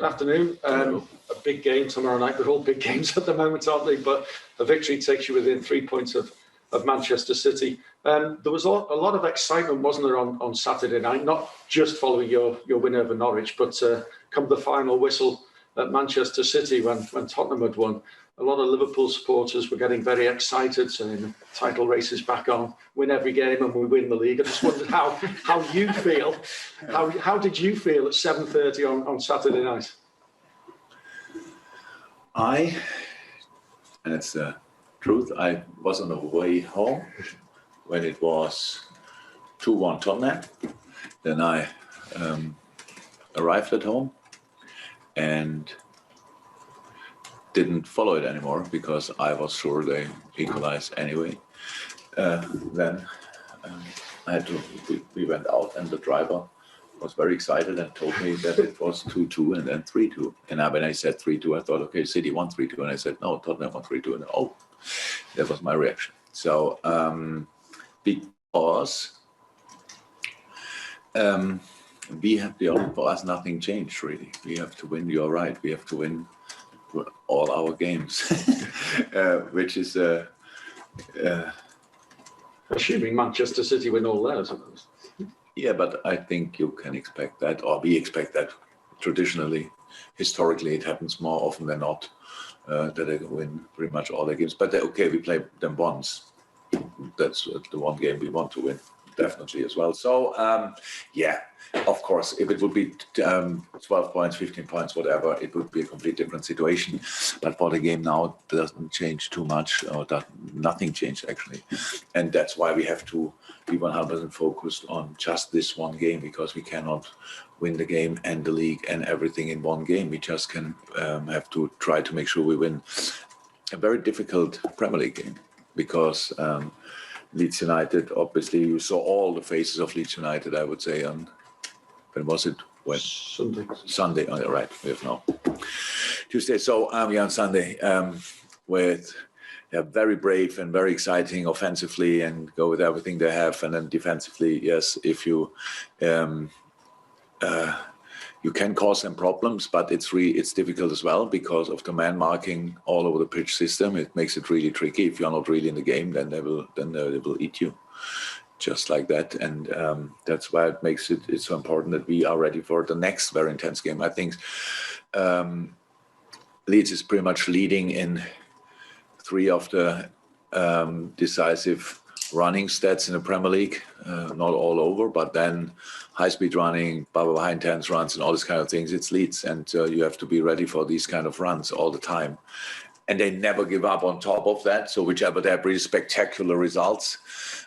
Good afternoon. A big game tomorrow night. They're all big games at the moment, aren't they? But a victory takes you within 3 points of Manchester City. There was a lot of excitement, wasn't there, on Saturday night? Not just following your win over Norwich, but come the final whistle at Manchester City when Tottenham had won. A lot of Liverpool supporters were getting very excited, saying the title race is back on, win every game and we win the league. I just wondered how you feel. How did you feel at 7:30 on Saturday night? And it's the truth, I was on the way home when it was 2-1 Tottenham. Then I arrived at home and didn't follow it anymore because I was sure they equalized anyway. Then we went out and the driver was very excited and told me that it was 2-2 and then 3-2. And when I said 3-2, I thought, okay, City won 3-2. And I said, no, Tottenham won 3-2. And that was my reaction. So because we have for us, nothing changed really. We have to win, you're right. We have to win all our games, which is... assuming Manchester City win all theirs, I suppose. Yeah, but I think you can expect that, or we expect that traditionally. Historically, it happens more often than not that they win pretty much all their games. But okay, we play them once. That's the one game we want to win, definitely as well. So, yeah, of course, if it would be 12 points, 15 points, whatever, it would be a completely different situation. But for the game now, it doesn't change too much, or nothing changed actually. And that's why we have to be 100% focused on just this one game, because we cannot win the game and the league and everything in one game. We just can have to try to make sure we win a very difficult Premier League game, because Leeds United, obviously, you saw all the faces of Leeds United, I would say, on, when was it? When? Sunday, oh, right, we have now Tuesday. So on Sunday, with very brave and very exciting offensively and go with everything they have. And then defensively, yes, if you can cause them problems, but it's difficult as well because of the man marking all over the pitch system. It makes it really tricky. If you're not really in the game, then they will eat you, just like that. And that's why it makes it's so important that we are ready for the next very intense game. I think Leeds is pretty much leading in 3 of the decisive running stats in the Premier League, not all over, but then high-speed running, high intense runs and all these kind of things, it's Leeds. And you have to be ready for these kind of runs all the time. And they never give up on top of that. So whichever they have really spectacular results,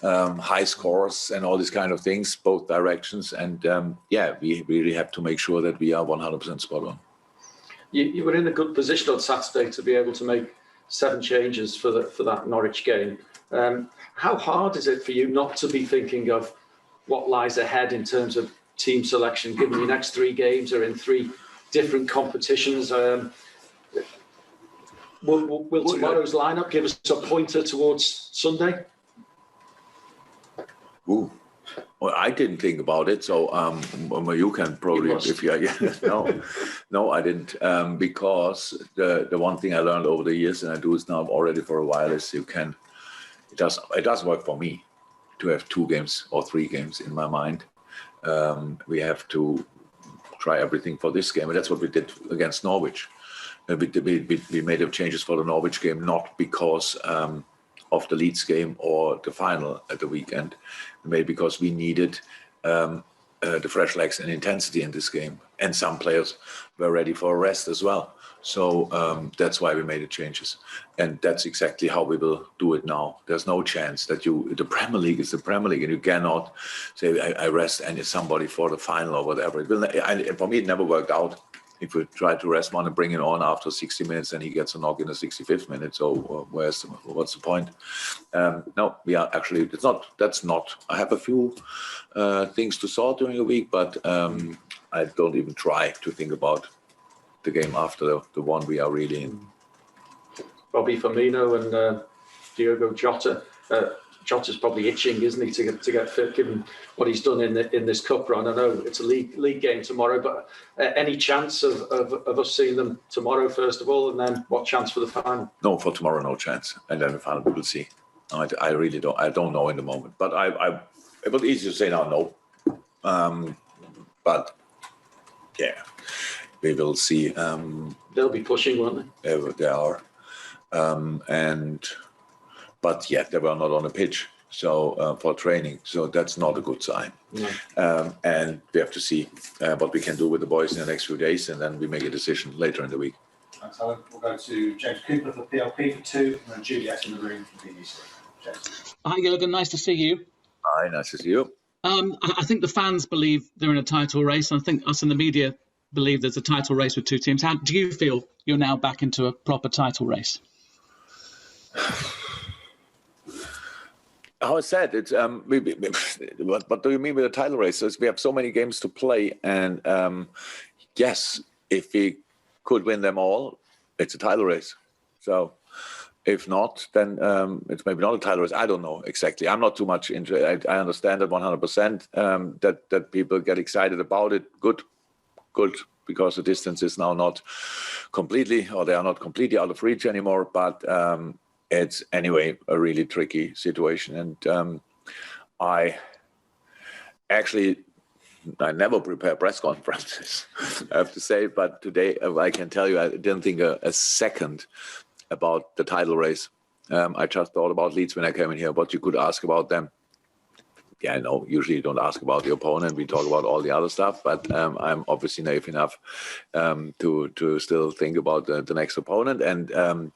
high scores and all these kind of things, both directions. And yeah, we really have to make sure that we are 100% spot on. You were in a good position on Saturday to be able to make 7 changes for that Norwich game. How hard is it for you not to be thinking of what lies ahead in terms of team selection, given your next 3 games are in 3 different competitions? Will tomorrow's lineup give us a pointer towards Sunday? Ooh. Well, I didn't think about it, so you can probably, no, I didn't, because the one thing I learned over the years, and I do it now already for a while, is it does work for me to have 2 games or 3 games in my mind. We have to try everything for this game, and that's what we did against Norwich. We made the changes for the Norwich game, not because of the Leeds game or the final at the weekend. Maybe because we needed the fresh legs and intensity in this game. And some players were ready for a rest as well. So that's why we made the changes. And that's exactly how we will do it now. There's no chance that the Premier League is the Premier League, and you cannot say, I rest somebody for the final or whatever. For me, it never worked out. If we try to rest one and bring it on after 60 minutes and he gets a knock in the 65th minute, so what's the point? No, we are actually, that's not, I have a few things to sort during the week, but I don't even try to think about the game after the one we are really in. Bobby Firmino and Diogo Jota, Jota's probably itching, isn't he, to get fit, given what he's done in this cup run. I know it's a league game tomorrow, but any chance of us seeing them tomorrow first of all, and then what chance for the final? No, for tomorrow, no chance, and then the final we will see. I really don't. I don't know in the moment, but it was easy to say now, no. But yeah, we will see. They'll be pushing, won't they? They are, but yet they were not on the pitch. So for training, so that's not a good sign. No. And we have to see what we can do with the boys in the next few days, and then we make a decision later in the week. Thanks, Alan. We'll go to James Cooper for PLP for 2, and then Juliet in the room for BBC. James. Hi, Jurgen. Nice to see you. Hi, nice to see you. I think the fans believe they're in a title race, and I think us in the media believe there's a title race with two teams. How do you feel you're now back into a proper title race? How I said, it's what do you mean with a title race? We have so many games to play, and yes, if we could win them all, it's a title race. So if not, then it's maybe not a title race. I don't know exactly. I'm not too much into it. I understand that 100%, that people get excited about it. Good, because the distance is now not completely, or they are not completely out of reach anymore. But it's anyway a really tricky situation. And I never prepare press conferences, I have to say. But today I can tell you, I didn't think a second about the title race. I just thought about Leeds when I came in here, what you could ask about them. Yeah, I know, usually you don't ask about the opponent. We talk about all the other stuff, but I'm obviously naive enough to still think about the next opponent. And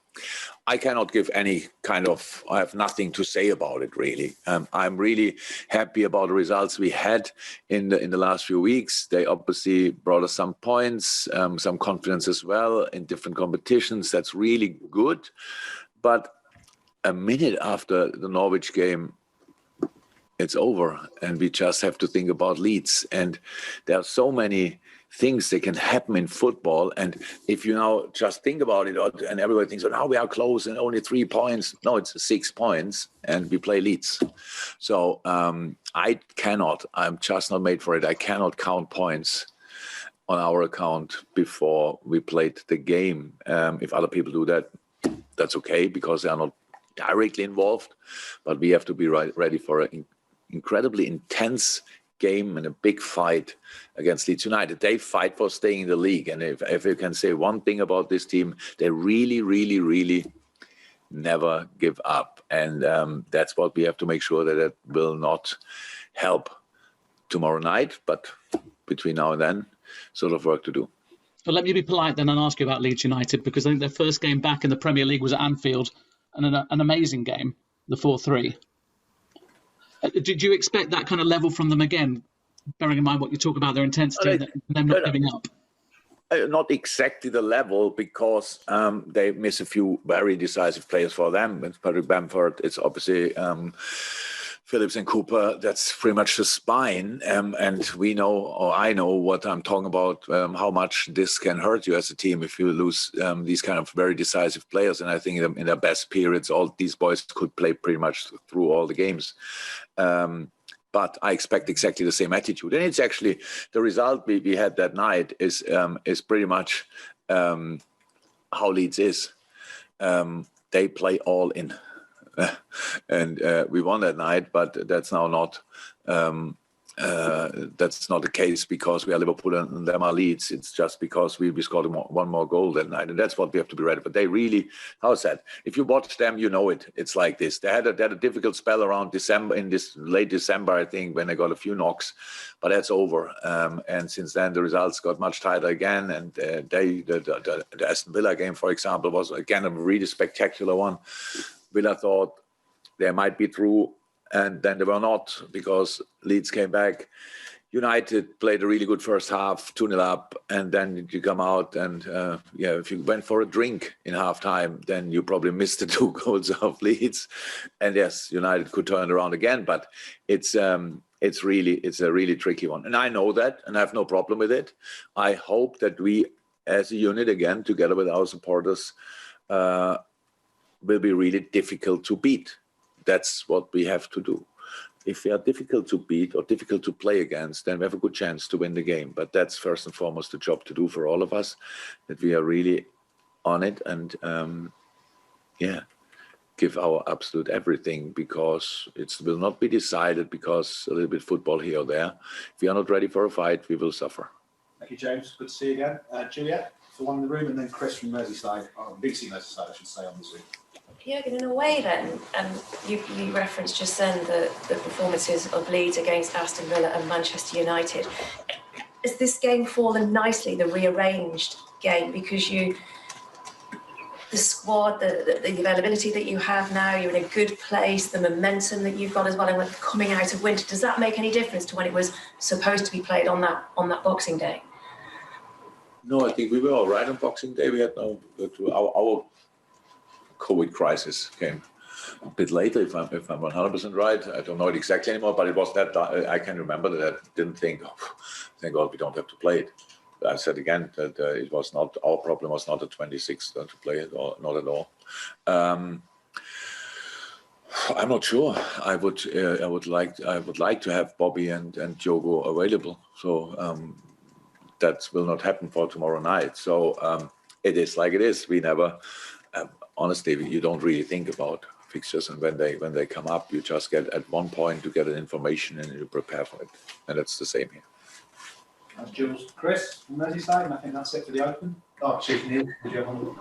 I cannot give any I have nothing to say about it, really. I'm really happy about the results we had in the last few weeks. They obviously brought us some points, some confidence as well in different competitions. That's really good. But a minute after the Norwich game, it's over, and we just have to think about Leeds. And there are so many things that can happen in football. And if you now just think about it, and everybody thinks, oh, now we are close and only 3 points. No, it's 6 points, and we play Leeds. So I'm just not made for it. I cannot count points on our account before we played the game. If other people do that, that's okay, because they are not directly involved. But we have to be ready for an incredibly intense game and a big fight against Leeds United. They fight for staying in the league. And if you can say one thing about this team, they really, really, really never give up. And that's what we have to make sure that it will not help tomorrow night. But between now and then, sort of work to do. Well, let me be polite then and ask you about Leeds United, because I think their first game back in the Premier League was at Anfield, and an amazing game, the 4-3. Did you expect that kind of level from them again, bearing in mind what you talk about, their intensity and them not giving up? Not exactly the level, because they miss a few very decisive players for them. It's Patrick Bamford, it's obviously Phillips and Cooper. That's pretty much the spine. And we know, or I know what I'm talking about, how much this can hurt you as a team if you lose these kind of very decisive players. And I think in their best periods, all these boys could play pretty much through all the games. But I expect exactly the same attitude. And it's actually the result we had that night is pretty much how Leeds is. They play all in. And we won that night, but that's now not that's not the case because we are Liverpool and them are Leeds. It's just because we scored one more goal that night, and that's what we have to be ready for. They really, how's that? If you watch them, you know it. It's like this. They had a difficult spell around December, in this late December, I think, when they got a few knocks, but that's over. And since then, the results got much tighter again. And the Aston Villa game, for example, was again a really spectacular one. Villa thought they might be through, and then they were not, because Leeds came back. United played a really good first half, 2-0 up, and then you come out and, if you went for a drink in halftime, then you probably missed the 2 goals of Leeds. And yes, United could turn it around again, but it's a really tricky one. And I know that, and I have no problem with it. I hope that we, as a unit, again, together with our supporters, will be really difficult to beat. that's what we have to do. If we are difficult to beat or difficult to play against, then we have a good chance to win the game. But that's first and foremost the job to do for all of us, that we are really on it and give our absolute everything, because it will not be decided because a little bit football here or there. If we are not ready for a fight, we will suffer. Thank you, James. Good to see you again. Juliet, for one in the room, and then Chris from Merseyside, BBC Merseyside, I should say, on the Zoom. Jurgen, in a way then, you referenced just then the performances of Leeds against Aston Villa and Manchester United. Has this game fallen nicely, the rearranged game, because the squad, the availability that you have now, you're in a good place, the momentum that you've got as well, and coming out of winter, does that make any difference to when it was supposed to be played on that Boxing Day? No, I think we were all right on Boxing Day. We had our COVID crisis came a bit later, if I'm 100% right. I don't know it exactly anymore, but it was that I can remember that I didn't think, thank God we don't have to play it. I said again that it was not our problem. Was not the 26th to play it, or not at all. I'm not sure. I would like to have Bobby and Diogo available. So that will not happen for tomorrow night. So it is like it is. We never. Honestly, you don't really think about fixtures, and when they come up, you just get at one point to get an information and you prepare for it, and that's the same here. Jules, Chris from Merseyside, and I think that's it for the Open. Oh, Chief Neil, did you have one?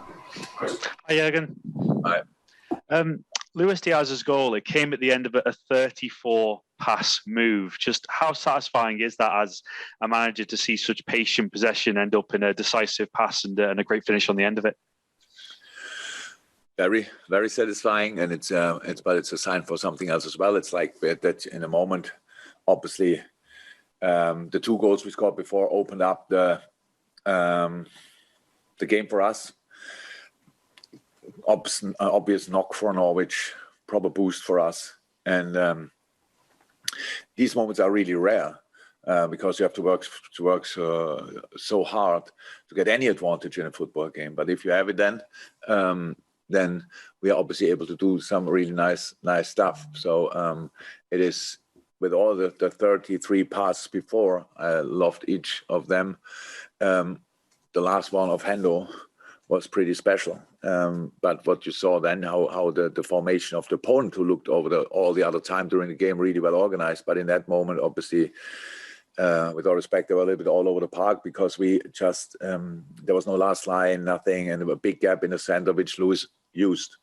Chris. Hi, Jurgen. Hi. Luis Diaz's goal, it came at the end of a 34 pass move. Just how satisfying is that as a manager to see such patient possession end up in a decisive pass and a great finish on the end of it? Very, very satisfying, and it's a sign for something else as well. It's like that in a moment, obviously, the two goals we scored before opened up the game for us. Obvious knock for Norwich, proper boost for us, and these moments are really rare because you have to work so hard to get any advantage in a football game. But if you have it, then we are obviously able to do some really nice stuff. So it is, with all the 33 passes before, I loved each of them. The last one of Hendo was pretty special. But what you saw then, how the formation of the opponent, who looked over all the other time during the game, really well organized. But in that moment, obviously, with all respect, they were a little bit all over the park, because we just, there was no last line, nothing, and a big gap in the center, which Lewis used.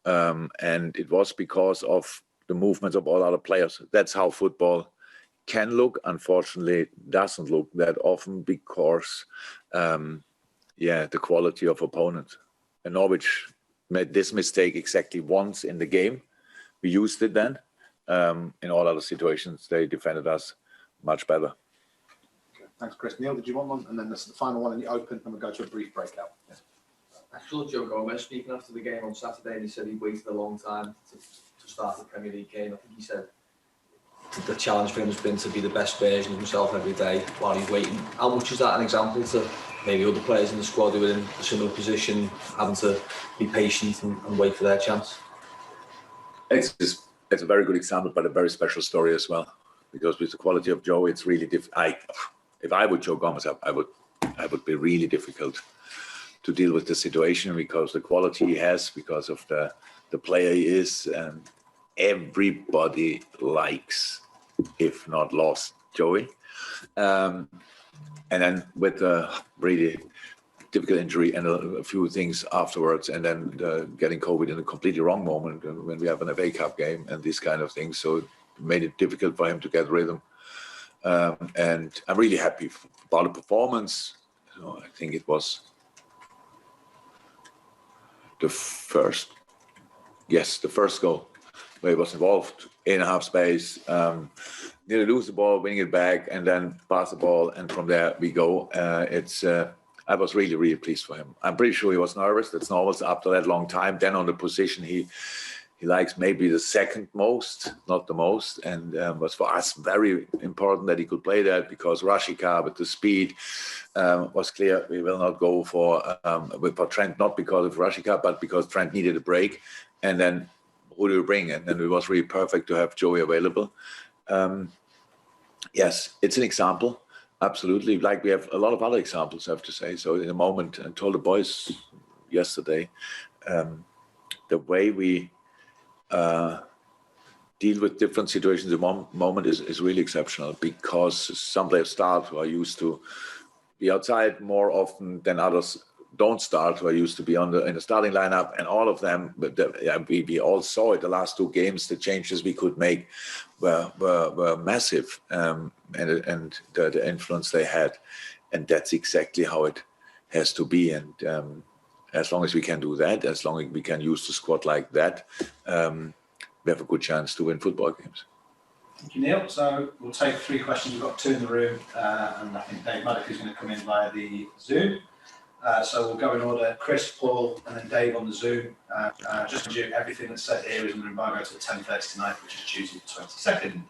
And it was because of the movements of all other players. That's how football can look. Unfortunately, doesn't look that often because, the quality of opponents. And Norwich made this mistake exactly once in the game. We used it then. In all other situations, they defended us much better. Okay, thanks, Chris. Neil, did you want one? And then this is the final one in the Open, and we'll go to a brief breakout. Yeah. I saw Joe Gomez speaking after the game on Saturday, and he said he waited a long time to start the Premier League game. I think he said the challenge for him has been to be the best version of himself every day while he's waiting. How much is that an example to maybe other players in the squad who are in a similar position, having to be patient and wait for their chance? It's a very good example, but a very special story as well. Because with the quality of Joe, it's really difficult. If I would Joe Gomez up, I would be really difficult to deal with the situation, because the quality he has, because of the player he is, and everybody likes, if not lost, Joey. And then with a really difficult injury and a few things afterwards, and then getting COVID in a completely wrong moment when we have an FA Cup game and these kind of things. So it made it difficult for him to get rhythm. And I'm really happy about the performance. So I think it was the first goal where he was involved in a half space, nearly lose the ball, winning it back, and then pass the ball, and from there we go. I was really, really pleased for him. I'm pretty sure he was nervous. That's normal after that long time. Then on the position he likes maybe the second most, not the most, and was for us very important that he could play that, because Rashika with the speed was clear. We will not go for Trent, not because of Rashika, but because Trent needed a break. And then who do you bring? And it was really perfect to have Joey available. Yes, it's an example. Absolutely. Like we have a lot of other examples, I have to say. So in a moment, I told the boys yesterday, the way we deal with different situations in one moment is really exceptional, because some players start who are used to be outside more often than others don't start, who are used to be in the starting lineup, and all of them. But we all saw it the last 2 games. The changes we could make were massive, and the influence they had, and that's exactly how it has to be. And as long as we can do that, as long as we can use the squad like that, we have a good chance to win football games. Thank you, Neil. So we'll take 3 questions. We've got 2 in the room, and I think Dave Maddock is going to come in via the Zoom. So we'll go in order: Chris, Paul, and then Dave on the Zoom. Just to do everything that's said here is under embargo till 10:30 tonight, which is Tuesday the 22nd.